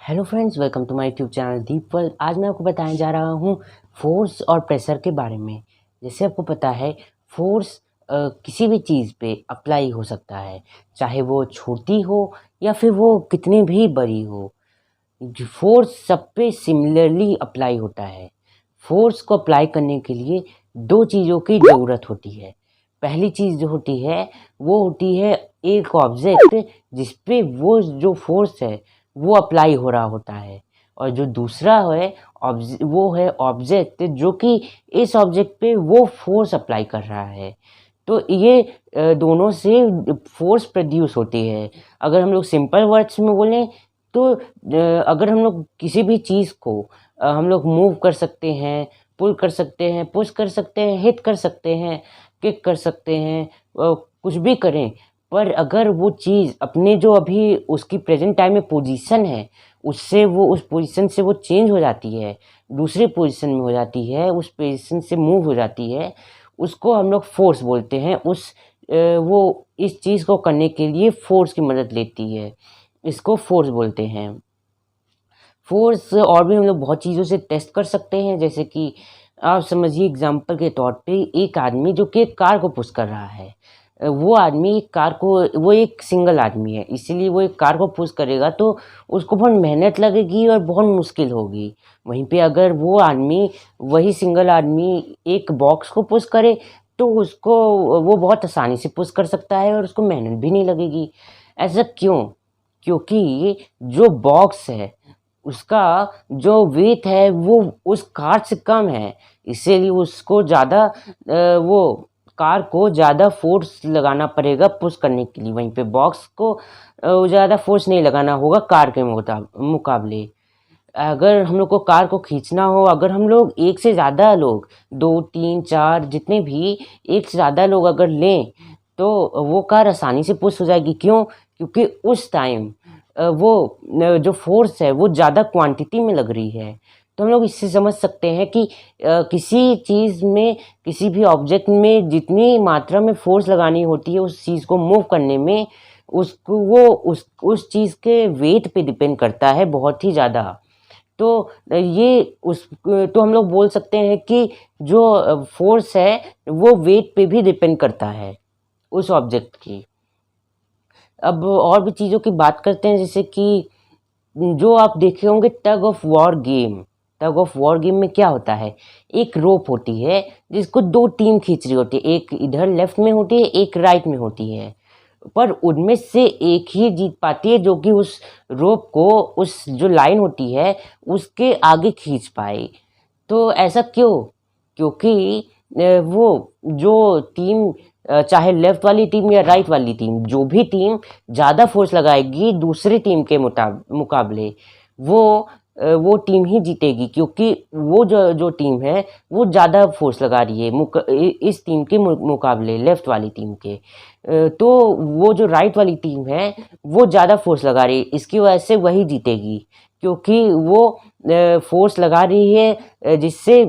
Hello friends, welcome to my YouTube channel deep world. आज मैं आपको बताने जा रहा हूँ फोर्स और प्रेशर के बारे में। जैसे आपको पता है, फोर्स किसी भी चीज़ पे अप्लाई हो सकता है, चाहे वो छोटी हो या फिर वो कितनी भी बड़ी हो। फोर्स सब पे सिमिलरली अप्लाई होता है। फोर्स को अप्लाई करने के लिए दो चीज़ों की ज़रूरत होती है। पहली चीज़ जो होती है वो होती है एक ऑब्जेक्ट जिस पे वो जो फोर्स है वो अप्लाई हो रहा होता है, और जो दूसरा है वो है ऑब्जेक्ट जो कि इस ऑब्जेक्ट पे वो फोर्स अप्लाई कर रहा है। तो ये दोनों से फोर्स प्रोड्यूस होती है। अगर हम लोग सिंपल वर्ड्स में बोलें तो अगर हम लोग किसी भी चीज़ को हम लोग मूव कर सकते हैं, पुल कर सकते हैं, पुश कर सकते हैं, हिट कर सकते हैं, किक कर सकते हैं, कुछ भी करें, पर अगर वो चीज़ अपने जो अभी उसकी प्रेजेंट टाइम में पोजीशन है उससे वो उस पोजीशन से वो चेंज हो जाती है, दूसरी पोजीशन में हो जाती है, उस पोजीशन से मूव हो जाती है, उसको हम लोग फोर्स बोलते हैं। वो इस चीज़ को करने के लिए फोर्स की मदद लेती है, इसको फोर्स बोलते हैं। फोर्स और भी हम लोग बहुत चीज़ों से टेस्ट कर सकते हैं, जैसे कि आप समझिए एग्जांपल के तौर पे एक आदमी जो कि एक कार को पुश कर रहा है। वो आदमी एक कार को, वो एक सिंगल आदमी है, इसीलिए वो एक कार को पुश करेगा तो उसको बहुत मेहनत लगेगी और बहुत मुश्किल होगी। वहीं पे अगर वो आदमी, वही सिंगल आदमी एक बॉक्स को पुश करे तो उसको वो बहुत आसानी से पुश कर सकता है और उसको मेहनत भी नहीं लगेगी। ऐसा क्यों? क्योंकि जो बॉक्स है उसका जो वेट है वो उस कार से कम है, इसीलिए उसको ज़्यादा वो कार को ज़्यादा फोर्स लगाना पड़ेगा पुश करने के लिए। वहीं पे बॉक्स को ज़्यादा फोर्स नहीं लगाना होगा कार के मुकाबले। अगर हम लोग को कार को खींचना हो, अगर हम लोग एक से ज़्यादा लोग, 2, 3, 4 जितने भी एक से ज़्यादा लोग अगर लें तो वो कार आसानी से पुश हो जाएगी। क्यों? क्योंकि उस टाइम जो फोर्स है वो ज़्यादा क्वांटिटी में लग रही है। तो हम लोग इससे समझ सकते हैं कि किसी चीज़ में, किसी भी ऑब्जेक्ट में जितनी मात्रा में फोर्स लगानी होती है उस चीज़ को मूव करने में, उसको वो उस चीज़ के वेट पे डिपेंड करता है बहुत ही ज़्यादा। तो तो हम लोग बोल सकते हैं कि जो फोर्स है वो वेट पे भी डिपेंड करता है उस ऑब्जेक्ट की। अब और भी चीज़ों की बात करते हैं, जैसे कि जो आप देखे होंगे tug of war game. Tug of war game में क्या होता है, एक रोप होती है जिसको दो टीम खींच रही होती है, एक इधर लेफ्ट में होती है, एक राइट में होती है, पर उनमें से एक ही जीत पाती है जो कि उस रोप को, उस जो लाइन होती है उसके आगे खींच पाए। तो ऐसा क्यों? क्योंकि वो जो टीम, चाहे लेफ्ट वाली टीम या राइट वाली टीम, जो भी टीम ज़्यादा फोर्स लगाएगी दूसरी टीम के मुकाबले, वो टीम ही जीतेगी, क्योंकि वो जो टीम है वो ज़्यादा फोर्स लगा रही है इस टीम के मुकाबले, लेफ्ट वाली टीम के। तो वो जो राइट वाली टीम है वो ज़्यादा फोर्स लगा रही है, इसकी वजह से वही जीतेगी, क्योंकि वो फोर्स लगा रही है जिससे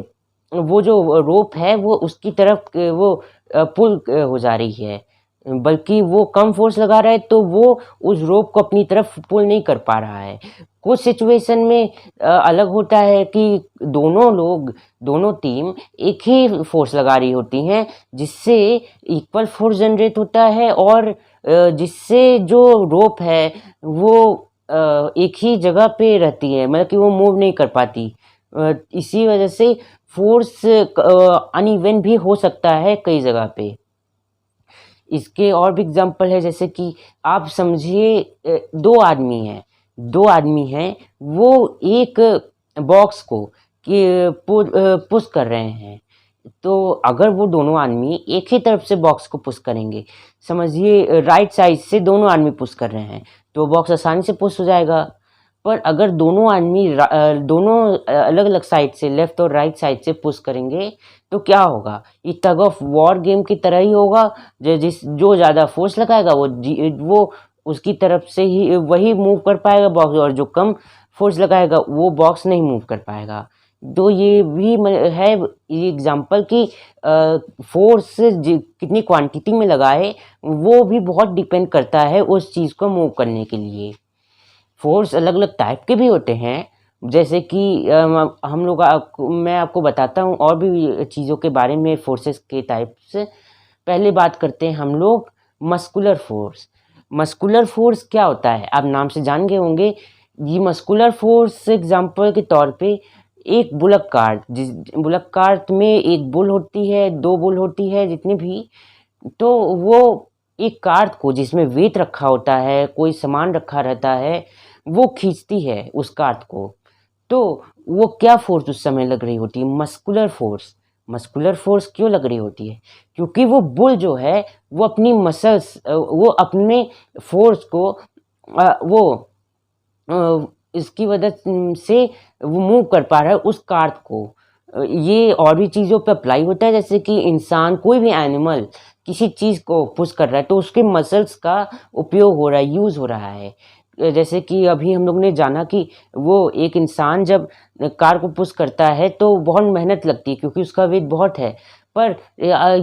वो जो रोप है वो उसकी तरफ वो पुल हो जा रही है, बल्कि वो कम फोर्स लगा रहा है तो वो उस रोप को अपनी तरफ पुल नहीं कर पा रहा है। कुछ सिचुएशन में अलग होता है कि दोनों टीम एक ही फोर्स लगा रही होती हैं, जिससे इक्वल फोर्स जनरेट होता है और जिससे जो रोप है वो एक ही जगह पे रहती है, मतलब कि वो मूव नहीं कर पाती। इसी वजह से फोर्स अनइवन भी हो सकता है कई जगह पे। इसके और भी एग्जांपल है, जैसे कि आप समझिए दो आदमी हैं, वो एक बॉक्स को पुश कर रहे हैं। तो अगर वो दोनों आदमी एक ही तरफ से बॉक्स को पुश करेंगे, समझिए राइट साइड से दोनों आदमी पुश कर रहे हैं, तो बॉक्स आसानी से पुश हो जाएगा। पर अगर दोनों अलग अलग साइड से, लेफ्ट और राइट साइड से पुश करेंगे तो क्या होगा, ये टग ऑफ वॉर गेम की तरह ही होगा। जो ज़्यादा फोर्स लगाएगा वो उसकी तरफ से ही वही मूव कर पाएगा बॉक्स, और जो कम फोर्स लगाएगा वो बॉक्स नहीं मूव कर पाएगा। तो ये भी है ये एग्जांपल कि फोर्स कितनी क्वांटिटी में लगाए वो भी बहुत डिपेंड करता है उस चीज़ को मूव करने के लिए। फोर्स अलग अलग टाइप के भी होते हैं, जैसे कि हम लोग मैं आपको बताता हूँ और भी चीज़ों के बारे में फोर्सेस के टाइप्स। पहले बात करते हैं हम लोग मस्कुलर फोर्स। मस्कुलर फोर्स क्या होता है, आप नाम से जान गए होंगे। ये मस्कुलर फोर्स एग्जांपल के तौर पे एक बुलक कार्ट, जिस बुलक कार्ट में एक बुल होती है, 2 बुल होती है, जितनी भी, तो वो एक कार्ट को जिसमें वेट रखा होता है, कोई सामान रखा रहता है, वो खींचती है उस कार्ट को। तो वो क्या फोर्स उस समय लग रही होती है, मस्कुलर फोर्स। मस्कुलर फोर्स क्यों लग रही होती है, क्योंकि वो बुल जो है वो अपनी मसल्स, वो अपने फोर्स को इसकी वजह से वो मूव कर पा रहा है उस कार्ट को। ये और भी चीज़ों पे अप्लाई होता है, जैसे कि इंसान, कोई भी एनिमल किसी चीज़ को पुश कर रहा है तो उसके मसल्स का उपयोग हो रहा है, यूज़ हो रहा है। जैसे कि अभी हम लोग ने जाना कि वो एक इंसान जब कार को पुश करता है तो बहुत मेहनत लगती है क्योंकि उसका वेट बहुत है। पर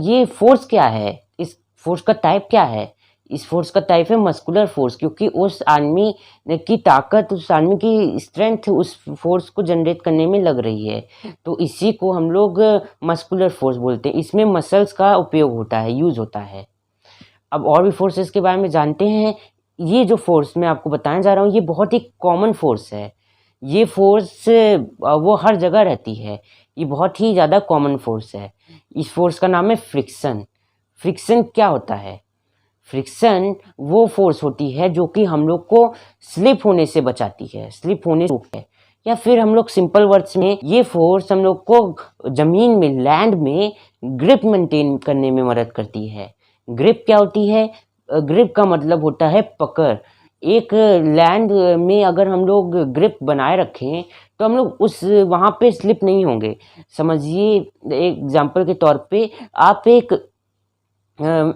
ये फोर्स क्या है, इस फोर्स का टाइप क्या है? इस फोर्स का टाइप है मस्कुलर फोर्स, क्योंकि उस आदमी की ताकत, उस आदमी की स्ट्रेंथ उस फोर्स को जनरेट करने में लग रही है। तो इसी को हम लोग मस्कुलर फोर्स बोलते हैं। इसमें मसल्स का उपयोग होता है, यूज़ होता है। अब और भी फोर्सेस के बारे में जानते हैं। ये जो फोर्स मैं आपको बताने जा रहा हूँ, ये बहुत ही कॉमन फोर्स है। ये फोर्स वो हर जगह रहती है। ये बहुत ही ज़्यादा कॉमन फोर्स है। इस फोर्स का नाम है फ्रिक्शन। फ्रिक्शन क्या होता है? फ्रिक्शन वो फोर्स होती है जो कि हम लोग को स्लिप होने से बचाती है, स्लिप होने से रोकती है। या फिर हम लोग सिंपल वर्ड्स में, ये फोर्स हम लोग को ज़मीन में, लैंड में ग्रिप मेंटेन करने में मदद करती है। ग्रिप क्या होती है? ग्रिप का मतलब होता है पकड़। एक लैंड में अगर हम लोग ग्रिप बनाए रखें तो हम लोग उस वहाँ पे स्लिप नहीं होंगे। समझिए, एक एग्जांपल के तौर पे आप एक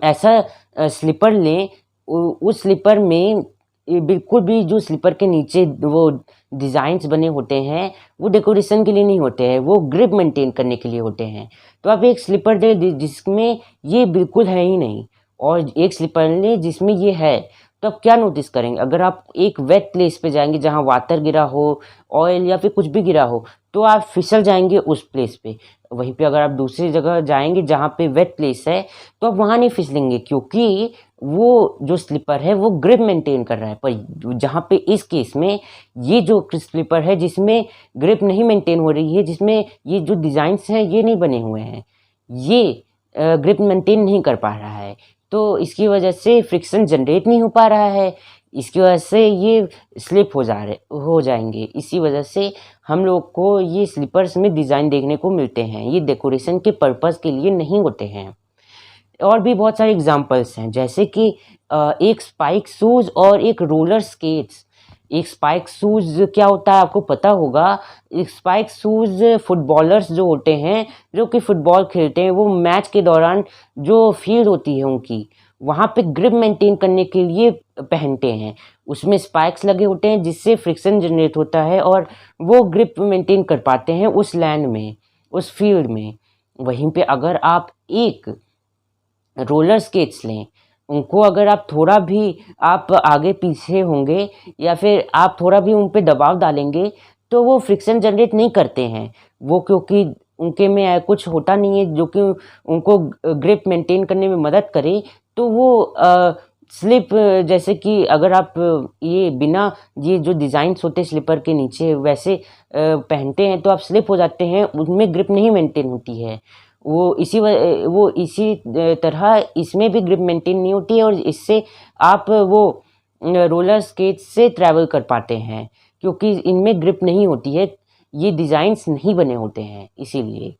ऐसा स्लीपर लें, उस स्लीपर में बिल्कुल भी, जो स्लीपर के नीचे वो डिज़ाइंस बने होते हैं वो डेकोरेशन के लिए नहीं होते हैं, वो ग्रिप मेंटेन करने के लिए होते हैं। तो आप एक स्लीपर लें जिसमें ये बिल्कुल है ही नहीं, और एक स्लीपर लें जिसमें ये है। तो आप क्या नोटिस करेंगे, अगर आप एक वेट प्लेस पे जाएंगे जहाँ वाटर गिरा हो, ऑयल या फिर कुछ भी गिरा हो, तो आप फिसल जाएंगे उस प्लेस पे। वहीं पे अगर आप दूसरी जगह जाएंगे जहाँ पे वेट प्लेस है तो आप वहाँ नहीं फिसलेंगे, क्योंकि वो जो स्लीपर है वो ग्रिप मेंटेन कर रहा है। पर जहाँ पे इस केस में ये जो स्लीपर है जिसमें ग्रिप नहीं मेंटेन हो रही है, जिसमें ये जो डिज़ाइंस हैं ये नहीं बने हुए हैं, ये ग्रिप मेंटेन नहीं कर पा रहा है, तो इसकी वजह से फ्रिक्शन जनरेट नहीं हो पा रहा है। इसकी वजह से ये स्लिप हो जाएंगे। इसी वजह से हम लोग को ये स्लीपर्स में डिज़ाइन देखने को मिलते हैं, ये डेकोरेशन के पर्पज़ के लिए नहीं होते हैं। और भी बहुत सारे एग्जांपल्स हैं, जैसे कि एक स्पाइक शूज़ और एक रोलर स्केट्स। एक स्पाइक शूज़ क्या होता है आपको पता होगा। एक स्पाइक शूज़ फुटबॉलर्स जो होते हैं, जो कि फुटबॉल खेलते हैं, वो मैच के दौरान जो फील्ड होती है उनकी, वहाँ पे ग्रिप मेंटेन करने के लिए पहनते हैं। उसमें स्पाइक्स लगे होते हैं जिससे फ्रिक्शन जनरेट होता है और वो ग्रिप मेंटेन कर पाते हैं उस लैंड में, उस फील्ड में। वहीं पे अगर आप एक रोलर स्केट्स लें, उनको अगर आप थोड़ा भी आप आगे पीछे होंगे या फिर आप थोड़ा भी उन पे दबाव डालेंगे तो वो फ्रिक्शन जनरेट नहीं करते हैं। वो, क्योंकि उनके में कुछ होता नहीं है जो कि उनको ग्रिप मेंटेन करने में मदद करे, तो वो स्लिप, जैसे कि अगर आप ये बिना, ये जो डिज़ाइंस होते हैं स्लीपर के नीचे वैसे पहनते हैं तो आप स्लिप हो जाते हैं, उनमें ग्रिप नहीं मेंटेन होती है। वो इसी तरह इसमें भी ग्रिप मेंटेन नहीं होती है और इससे आप वो रोलर स्केट से ट्रैवल कर पाते हैं, क्योंकि इनमें ग्रिप नहीं होती है, ये डिज़ाइंस नहीं बने होते हैं इसीलिए।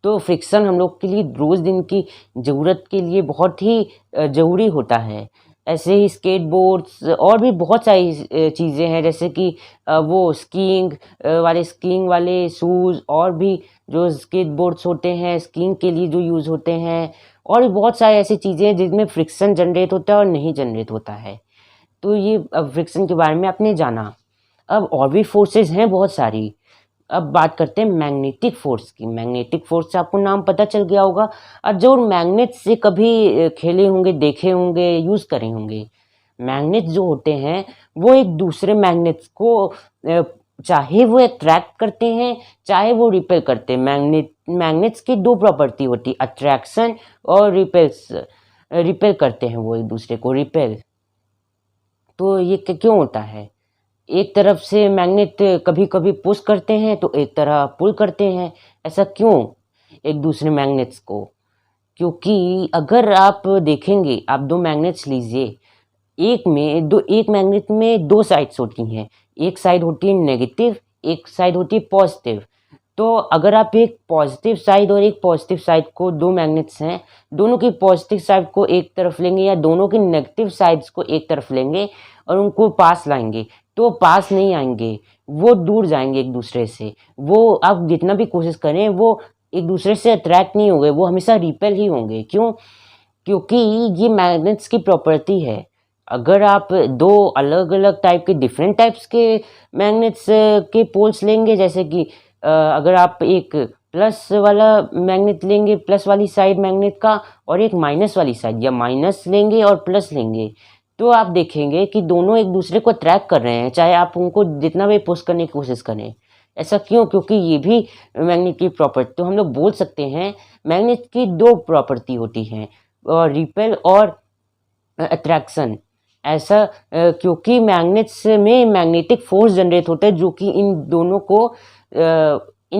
तो फ्रिक्शन हम लोग के लिए रोज़ दिन की ज़रूरत के लिए बहुत ही ज़रूरी होता है। ऐसे ही स्केटबोर्ड्स और भी बहुत सारी चीज़ें हैं, जैसे कि वो स्कीइंग वाले शूज़, और भी जो स्केटबोर्ड्स होते हैं स्कीइंग के लिए जो यूज़ होते हैं, और भी बहुत सारी ऐसी चीज़ें हैं जिनमें फ्रिक्शन जनरेट होता है और नहीं जनरेट होता है। तो ये फ्रिक्शन के बारे में आपने जाना। अब और भी फोर्सेस हैं बहुत सारी। अब बात करते हैं मैग्नेटिक फोर्स की। मैग्नेटिक फोर्स से आपको नाम पता चल गया होगा, और जो मैग्नेट से कभी खेले होंगे, देखे होंगे, यूज़ करे होंगे। मैग्नेट जो होते हैं वो एक दूसरे मैग्नेट्स को चाहे वो अट्रैक्ट करते हैं चाहे वो रिपेल करते हैं। मैग्नेट्स की दो प्रॉपर्टी होती है, अट्रैक्शन और रिपेल करते हैं वो एक दूसरे को, रिपेल। तो ये क्यों होता है? एक तरफ से मैग्नेट कभी कभी पुश करते हैं तो एक तरफ पुल करते हैं, ऐसा क्यों एक दूसरे मैग्नेट्स को? क्योंकि अगर आप देखेंगे, आप दो मैग्नेट्स लीजिए, एक मैग्नेट में दो साइड्स होती हैं, एक साइड होती है नेगेटिव, एक साइड होती है पॉजिटिव। तो अगर आप एक पॉजिटिव साइड और एक पॉजिटिव साइड को, दो मैग्नेट्स हैं, दोनों की पॉजिटिव साइड को एक तरफ लेंगे या दोनों की नेगेटिव साइड्स को एक तरफ लेंगे और उनको पास लाएंगे, तो पास नहीं आएंगे, वो दूर जाएंगे एक दूसरे से। वो आप जितना भी कोशिश करें वो एक दूसरे से अट्रैक्ट नहीं होंगे, वो हमेशा रिपेल ही होंगे। क्यों? क्योंकि ये मैग्नेट्स की प्रॉपर्टी है। अगर आप दो अलग अलग टाइप के, डिफरेंट टाइप्स के मैग्नेट्स के पोल्स लेंगे, जैसे कि अगर आप एक प्लस वाला मैग्नेट लेंगे, प्लस वाली साइड मैग्नेट का, और एक माइनस वाली साइड, या माइनस लेंगे और प्लस लेंगे, तो आप देखेंगे कि दोनों एक दूसरे को अट्रैक्ट कर रहे हैं, चाहे आप उनको जितना भी पुश करने की कोशिश करें। ऐसा क्यों? क्योंकि ये भी मैग्नेट की प्रॉपर्टी। तो हम लोग बोल सकते हैं मैग्नेट की दो प्रॉपर्टी होती हैं, रिपेल और अट्रैक्शन। ऐसा क्योंकि मैग्नेट्स में मैग्नेटिक फोर्स जनरेट होता है जो कि इन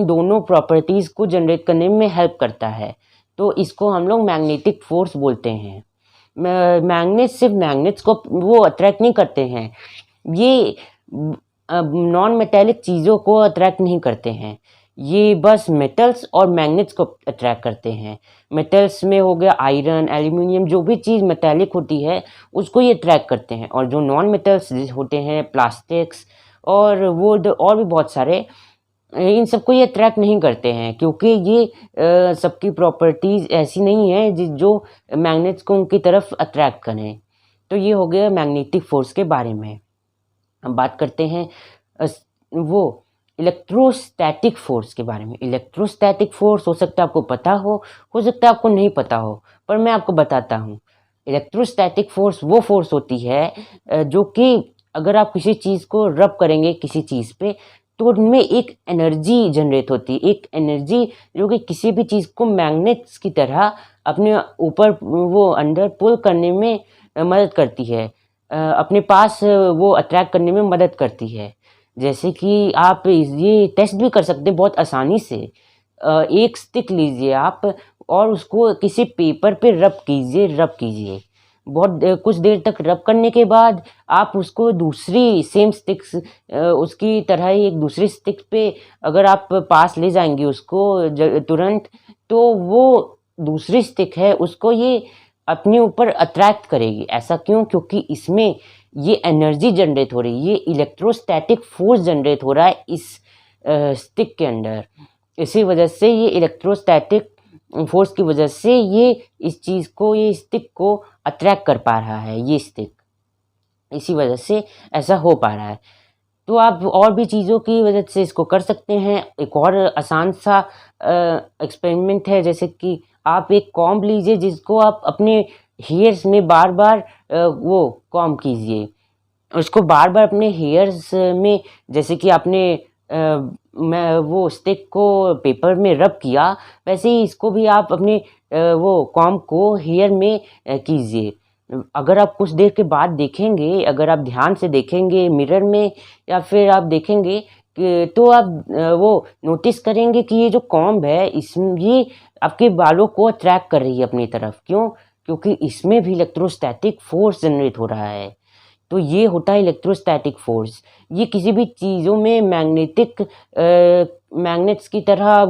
दोनों प्रॉपर्टीज़ को जनरेट करने में हेल्प करता है। तो इसको हम लोग मैग्नेटिक फोर्स बोलते हैं। मैग्नेट सिर्फ मैग्नेट्स को वो अट्रैक्ट नहीं करते हैं, ये नॉन मेटेलिक चीज़ों को अट्रैक्ट नहीं करते हैं, ये बस मेटल्स और मैग्नेट्स को अट्रैक्ट करते हैं। मेटल्स में हो गया आयरन, एल्यूमिनियम, जो भी चीज़ मेटेलिक होती है उसको ये अट्रैक्ट करते हैं। और जो नॉन मेटल्स होते हैं, प्लास्टिक्स और वुड और भी बहुत सारे, इन सबको ये अट्रैक्ट नहीं करते हैं, क्योंकि ये सबकी प्रॉपर्टीज़ ऐसी नहीं है जो मैग्नेट्स को उनकी तरफ अट्रैक्ट करें। तो ये हो गया मैग्नेटिक फोर्स के बारे में। हम बात करते हैं वो इलेक्ट्रोस्टैटिक फोर्स के बारे में। इलेक्ट्रोस्टैटिक फोर्स हो सकता है आपको पता हो सकता है आपको नहीं पता हो, पर मैं आपको बताता हूँ। इलेक्ट्रोस्टैटिक फोर्स वो फोर्स होती है जो कि अगर आप किसी चीज़ को रब करेंगे किसी चीज़ पे, तो उनमें एक एनर्जी जनरेट होती है, एक एनर्जी जो कि किसी भी चीज़ को मैग्नेट्स की तरह अपने ऊपर वो अंदर पुल करने में मदद करती है, अपने पास वो अट्रैक्ट करने में मदद करती है। जैसे कि आप ये टेस्ट भी कर सकते हैं बहुत आसानी से। एक स्टिक लीजिए आप और उसको किसी पेपर पे रब कीजिए। बहुत कुछ देर तक रब करने के बाद आप उसको दूसरी सेम स्टिक्स उसकी तरह ही एक दूसरी स्टिक पे अगर आप पास ले जाएंगे उसको तुरंत, तो वो दूसरी स्टिक है उसको ये अपने ऊपर अट्रैक्ट करेगी। ऐसा क्यों? क्योंकि इसमें ये एनर्जी जनरेट हो रही है, ये इलेक्ट्रोस्टैटिक फोर्स जनरेट हो रहा है इस स्टिक के अंदर। इसी वजह से ये इलेक्ट्रोस्टैटिक फोर्स की वजह से ये इस चीज़ को, ये स्टिक को अट्रैक्ट कर पा रहा है, ये स्टिक, इसी वजह से ऐसा हो पा रहा है। तो आप और भी चीज़ों की वजह से इसको कर सकते हैं। एक और आसान सा एक्सपेरिमेंट है, जैसे कि आप एक कॉम्ब लीजिए जिसको आप अपने हेयर्स में बार बार वो कॉम्ब कीजिए, उसको बार बार अपने हेयर्स में, जैसे कि आपने मैं वो स्टिक को पेपर में रब किया, वैसे ही इसको भी आप अपने वो कॉम्ब को हेयर में कीजिए। अगर आप कुछ देर के बाद देखेंगे, अगर आप ध्यान से देखेंगे मिरर में या फिर आप देखेंगे तो आप वो नोटिस करेंगे कि ये जो कॉम्ब है ये आपके बालों को अट्रैक्ट कर रही है अपनी तरफ। क्यों? क्योंकि इसमें भी इलेक्ट्रोस्टैटिक फोर्स जनरेट हो रहा है। तो ये होता है इलेक्ट्रोस्टैटिक फोर्स। ये किसी भी चीज़ों में मैग्नेट्स की तरह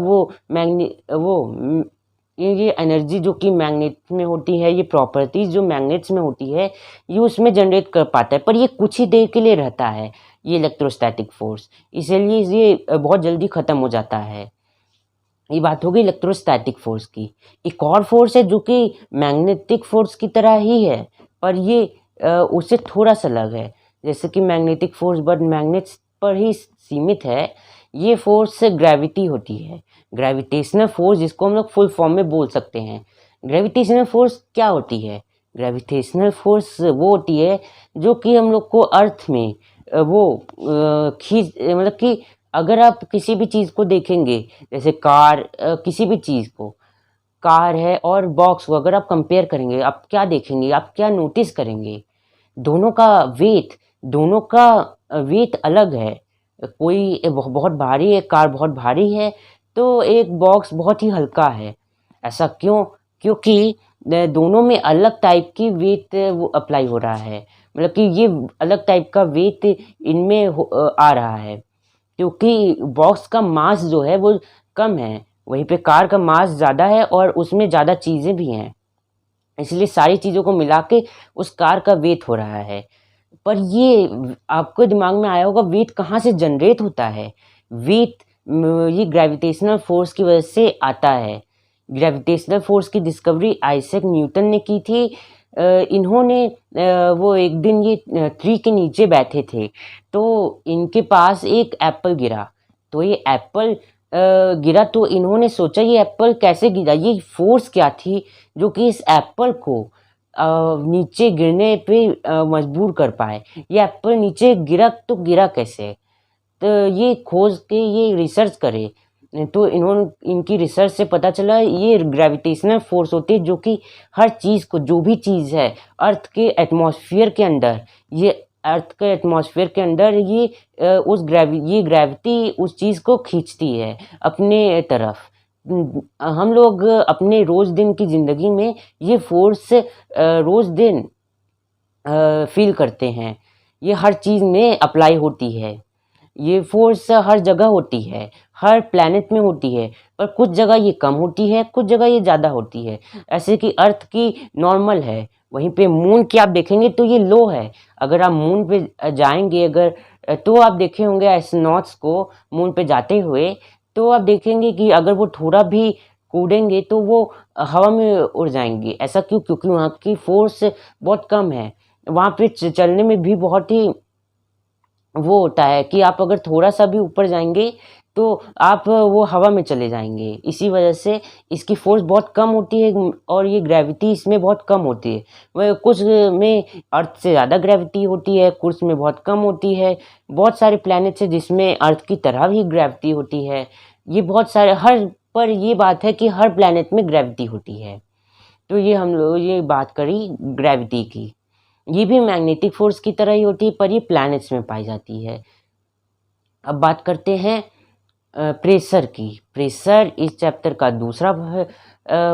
ये एनर्जी जो कि मैग्नेट में होती है, ये प्रॉपर्टीज़ जो मैग्नेट्स में होती है, ये उसमें जनरेट कर पाता है, पर ये कुछ ही देर के लिए रहता है ये इलेक्ट्रोस्टैटिक फोर्स, इसलिए ये बहुत जल्दी ख़त्म हो जाता है। ये बात होगी इलेक्ट्रोस्टैटिक फोर्स की। एक और फोर्स है जो कि मैग्नेटिक फोर्स की तरह ही है, पर ये उससे थोड़ा सा अलग है। जैसे कि मैग्नेटिक फोर्स बट मैग्नेट्स पर ही सीमित है, ये फोर्स ग्रेविटी होती है। ग्रेविटेशनल फोर्स, जिसको हम लोग फुल फॉर्म में बोल सकते हैं। ग्रेविटेशनल फोर्स क्या होती है? ग्रेविटेशनल फोर्स वो होती है जो कि हम लोग को अर्थ में वो खींच मतलब कि अगर आप किसी भी चीज़ को देखेंगे, जैसे कार, किसी भी चीज़ को, कार है और बॉक्स को अगर आप कंपेयर करेंगे, आप क्या देखेंगे, आप क्या नोटिस करेंगे? दोनों का वेट दोनों का वेट अलग है। कोई बहुत भारी है, कार बहुत भारी है, तो एक बॉक्स बहुत ही हल्का है। ऐसा क्यों? क्योंकि दोनों में अलग टाइप की वेट वो अप्लाई हो रहा है। मतलब कि ये अलग टाइप का वेट इनमें आ रहा है, क्योंकि बॉक्स का मास जो है वो कम है, वहीं पे कार का मास ज़्यादा है और उसमें ज़्यादा चीज़ें भी हैं। इसलिए सारी चीज़ों को मिला के उस कार का वेट हो रहा है। पर ये आपके दिमाग में आया होगा, वेट कहाँ से जनरेट होता है? वेट ये ग्रेविटेशनल फोर्स की वजह से आता है। ग्रेविटेशनल फोर्स की डिस्कवरी आइजैक न्यूटन ने की थी। इन्होंने वो एक दिन ये ट्री के नीचे बैठे थे, तो इनके पास एक एप्पल गिरा। तो ये एप्पल गिरा तो इन्होंने सोचा ये एप्पल कैसे गिरा, ये फोर्स क्या थी जो कि इस एप्पल को नीचे गिरने पे मजबूर कर पाए। ये एप्पल नीचे गिरा तो गिरा कैसे? तो ये खोज के ये रिसर्च करे, तो इनकी रिसर्च से पता चला ये ग्रेविटेशनल फोर्स होती है जो कि हर चीज़ को, जो भी चीज़ है अर्थ के एटमॉस्फेयर के अंदर, ये अर्थ के एटमॉस्फेयर के अंदर ये ग्रेविटी उस चीज़ को खींचती है अपने तरफ। हम लोग अपने रोज़ दिन की ज़िंदगी में ये फोर्स रोज़ दिन फील करते हैं। ये हर चीज़ में अप्लाई होती है। ये फोर्स हर जगह होती है, हर प्लैनेट में होती है, पर कुछ जगह ये कम होती है, कुछ जगह ये ज़्यादा होती है। ऐसे कि अर्थ की नॉर्मल है, वहीं पे मून की आप देखेंगे तो ये लो है। अगर आप मून पे जाएँगे अगर, तो आप देखे होंगे एस्ट्रोनॉट्स को मून पे जाते हुए, तो आप देखेंगे कि अगर वो थोड़ा भी कूदेंगे तो वो हवा में उड़ जाएँगे। ऐसा क्यों? क्योंकि वहाँ की फोर्स बहुत कम है। वहाँ पे चलने में भी बहुत ही वो होता है कि आप अगर थोड़ा-सा भी ऊपर जाएँगे, तो आप वो हवा में चले जाएँगे। इसी वजह से इसकी फ़ोर्स बहुत कम होती है, और ये ग्रेविटी इसमें बहुत कम होती है। वह कुछ में अर्थ से ज़्यादा ग्रेविटी होती है, कुछ में बहुत कम होती है। बहुत सारे प्लैनेट्स हैं जिसमें अर्थ की तरह ही ग्रेविटी होती है। ये बहुत सारे हर पर ये बात है कि हर प्लैनेट में ग्रेविटी होती है। तो ये हम लोग ये बात करी ग्रेविटी की। ये भी मैग्नेटिक फ़ोर्स की तरह ही होती है, पर ये प्लैनेट्स में पाई जाती है। अब बात करते हैं प्रेशर की। प्रेशर इस चैप्टर का दूसरा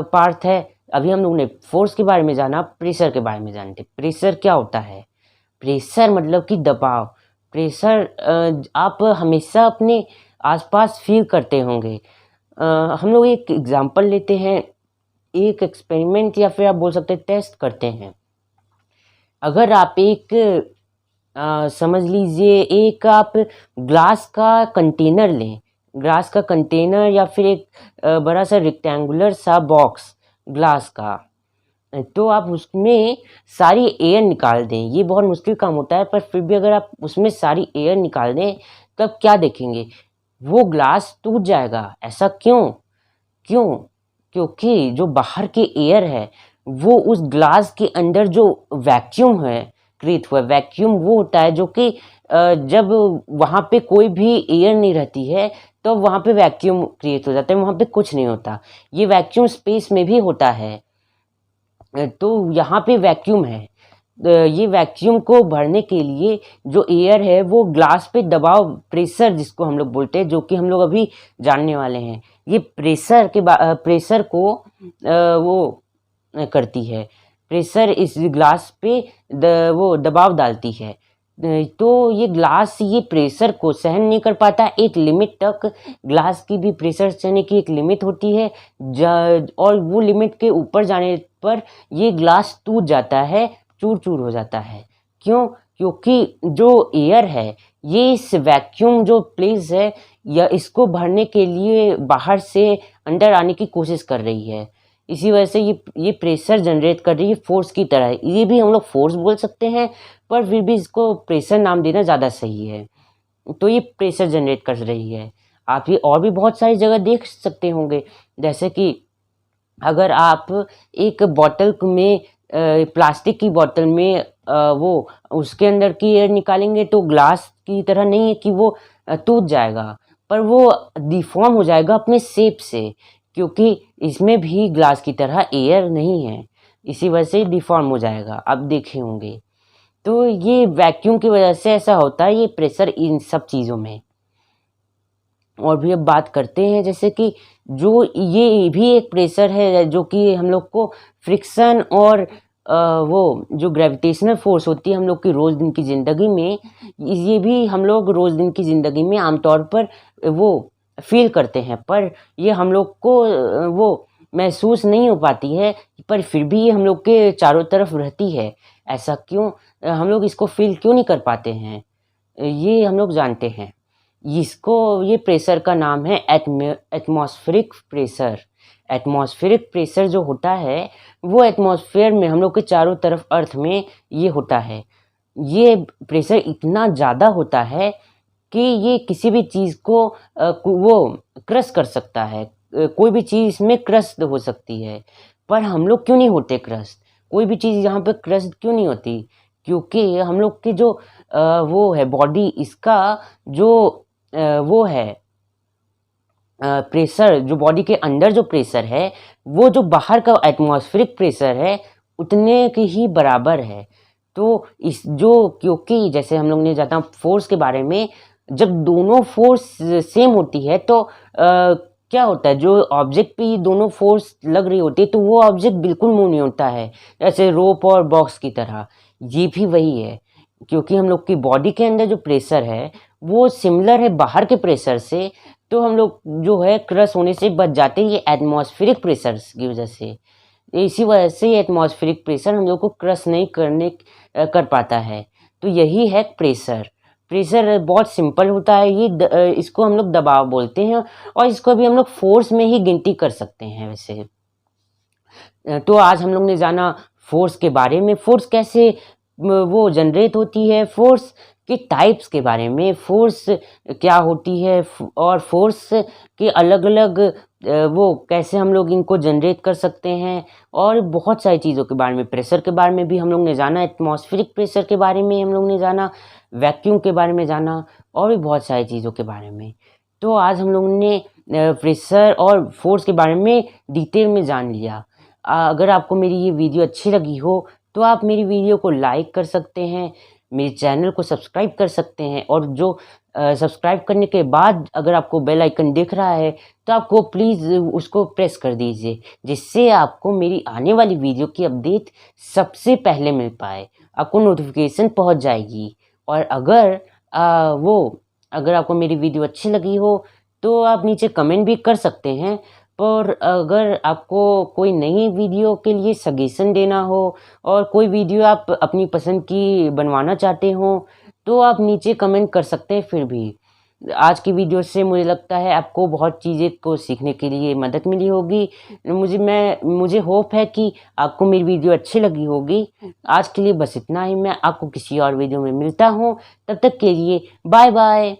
पार्ट है। अभी हम लोगों ने फ़ोर्स के बारे में जाना, प्रेशर के बारे में जानते। प्रेशर क्या होता है? प्रेशर मतलब कि दबाव। प्रेशर आप हमेशा अपने आसपास फ़ील करते होंगे। हम लोग एक एग्ज़ाम्पल लेते हैं, एक एक्सपेरिमेंट या फिर आप बोल सकते हैं टेस्ट करते हैं। अगर आप एक समझ लीजिए एक आप ग्लास का कंटेनर लें, ग्लास का कंटेनर या फिर एक बड़ा सा रेक्टेंगुलर सा बॉक्स ग्लास का, तो आप उसमें सारी एयर निकाल दें। ये बहुत मुश्किल काम होता है, पर फिर भी अगर आप उसमें सारी एयर निकाल दें, तब क्या देखेंगे? वो ग्लास टूट जाएगा। ऐसा क्यों? क्यों? क्योंकि जो बाहर की एयर है, वो उस ग्लास के अंदर जो वैक्यूम है क्रिएट हुआ है, वैक्यूम वो होता है जो कि जब वहाँ पे कोई भी एयर नहीं रहती है, तो वहाँ पे वैक्यूम क्रिएट हो जाता है, वहाँ पे कुछ नहीं होता। ये वैक्यूम स्पेस में भी होता है। तो यहाँ पे वैक्यूम है। ये वैक्यूम को भरने के लिए जो एयर है वो ग्लास पे दबाव, प्रेशर जिसको हम लोग बोलते हैं, जो कि हम लोग अभी जानने वाले हैं। ये प्रेशर को वो करती है। प्रेशर इस ग्लास पे वो दबाव डालती है। तो ये ग्लास ये प्रेशर को सहन नहीं कर पाता। एक लिमिट तक ग्लास की भी प्रेशर सहने की एक लिमिट होती है, और वो लिमिट के ऊपर जाने पर ये ग्लास टूट जाता है, चूर-चूर हो जाता है। क्यों? क्योंकि जो एयर है, ये इस वैक्यूम जो प्लेस है, या इसको भरने के लिए बाहर से अंदर आने की कोशिश कर रही है। इसी वजह से ये प्रेशर जनरेट कर रही है, फोर्स की तरह है। ये भी हम लोग फोर्स बोल सकते हैं, पर फिर भी इसको प्रेशर नाम देना ज़्यादा सही है। तो ये प्रेशर जनरेट कर रही है। आप ये और भी बहुत सारी जगह देख सकते होंगे, जैसे कि अगर आप एक बॉटल में प्लास्टिक की बोतल में वो उसके अंदर की एयर निकालेंगे तो ग्लास की तरह नहीं है कि वो टूट जाएगा, पर वो डिफ़ॉर्म हो जाएगा अपने शेप से, क्योंकि इसमें भी ग्लास की तरह एयर नहीं है, इसी वजह से डिफ़ॉर्म हो जाएगा, आप देखे होंगे। तो ये वैक्यूम की वजह से ऐसा होता है, ये प्रेशर इन सब चीज़ों में। और भी अब बात करते हैं, जैसे कि जो ये भी एक प्रेशर है जो कि हम लोग को फ्रिक्शन और वो जो ग्रेविटेशनल फोर्स होती है हम लोग की रोज़ दिन की ज़िंदगी में, ये भी हम लोग रोज़ दिन की ज़िंदगी में आमतौर पर वो फील करते हैं, पर ये हम लोग को वो महसूस नहीं हो पाती है, पर फिर भी ये हम लोग के चारों तरफ रहती है। ऐसा क्यों? हम लोग इसको फील क्यों नहीं कर पाते हैं? ये हम लोग जानते हैं। इसको ये प्रेशर का नाम है एटमॉस्फेरिक प्रेशर। एटमॉस्फेरिक प्रेशर जो होता है वो एटमॉस्फेयर में हम लोग के चारों तरफ अर्थ में ये होता है। ये प्रेशर इतना ज़्यादा होता है कि ये किसी भी चीज़ को वो क्रश कर सकता है। कोई भी चीज़ इसमें क्रश हो सकती है, पर हम लोग क्यों नहीं होते क्रश? कोई भी चीज़ यहाँ पे क्रश क्यों नहीं होती? क्योंकि हम लोग की जो वो है बॉडी, इसका जो वो है प्रेशर, जो बॉडी के अंदर जो प्रेशर है, वो जो बाहर का एटमॉस्फेरिक प्रेशर है, उतने के ही बराबर है। तो इस जो क्योंकि जैसे हम लोग ने जाना फोर्स के बारे में, जब दोनों फोर्स सेम होती है तो क्या होता है, जो ऑब्जेक्ट पे ये दोनों फोर्स लग रही होती है तो वो ऑब्जेक्ट बिल्कुल मूव नहीं होता है, जैसे रोप और बॉक्स की तरह। ये भी वही है, क्योंकि हम लोग की बॉडी के अंदर जो प्रेशर है वो सिमिलर है बाहर के प्रेशर से, तो हम लोग जो है क्रश होने से बच जाते हैं ये एटमॉस्फेरिक प्रेशर की वजह से। इसी वजह से ये एटमॉस्फेरिक प्रेशर हम लोग को क्रश नहीं कर पाता है। तो यही है प्रेशर। प्रेशर बहुत सिंपल होता है, इसको हम लोग दबाव बोलते हैं, और इसको भी हम लोग फोर्स में ही गिनती कर सकते हैं वैसे। तो आज हम लोग ने जाना फोर्स के बारे में, फोर्स कैसे वो जनरेट होती है, फोर्स के टाइप्स के बारे में, फोर्स क्या होती है और फोर्स के अलग-अलग वो कैसे हम लोग इनको जनरेट कर सकते हैं, और बहुत सारी चीज़ों के बारे में। प्रेशर के बारे में भी हम लोग ने जाना, एटमॉस्फेरिक प्रेशर के बारे में हम लोग ने जाना, वैक्यूम के बारे में जाना, और भी बहुत सारी चीज़ों के बारे में। तो आज हम लोगों ने प्रेशर और फोर्स के बारे में डिटेल में जान लिया। अगर आपको मेरी ये वीडियो अच्छी लगी हो तो आप मेरी वीडियो को लाइक कर सकते हैं, मेरे चैनल को सब्सक्राइब कर सकते हैं, और जो सब्सक्राइब करने के बाद अगर आपको बेल आइकन दिख रहा है तो आपको प्लीज़ उसको प्रेस कर दीजिए, जिससे आपको मेरी आने वाली वीडियो की अपडेट सबसे पहले मिल पाए, आपको नोटिफिकेशन पहुंच जाएगी। और अगर आपको मेरी वीडियो अच्छी लगी हो तो आप नीचे कमेंट भी कर सकते हैं, पर अगर आपको कोई नई वीडियो के लिए सजेशन देना हो और कोई वीडियो आप अपनी पसंद की बनवाना चाहते हो तो आप नीचे कमेंट कर सकते हैं। फिर भी आज की वीडियो से मुझे लगता है आपको बहुत चीज़ें को सीखने के लिए मदद मिली होगी। मुझे होप है कि आपको मेरी वीडियो अच्छी लगी होगी। आज के लिए बस इतना ही, मैं आपको किसी और वीडियो में मिलता हूँ, तब तक के लिए बाय बाय।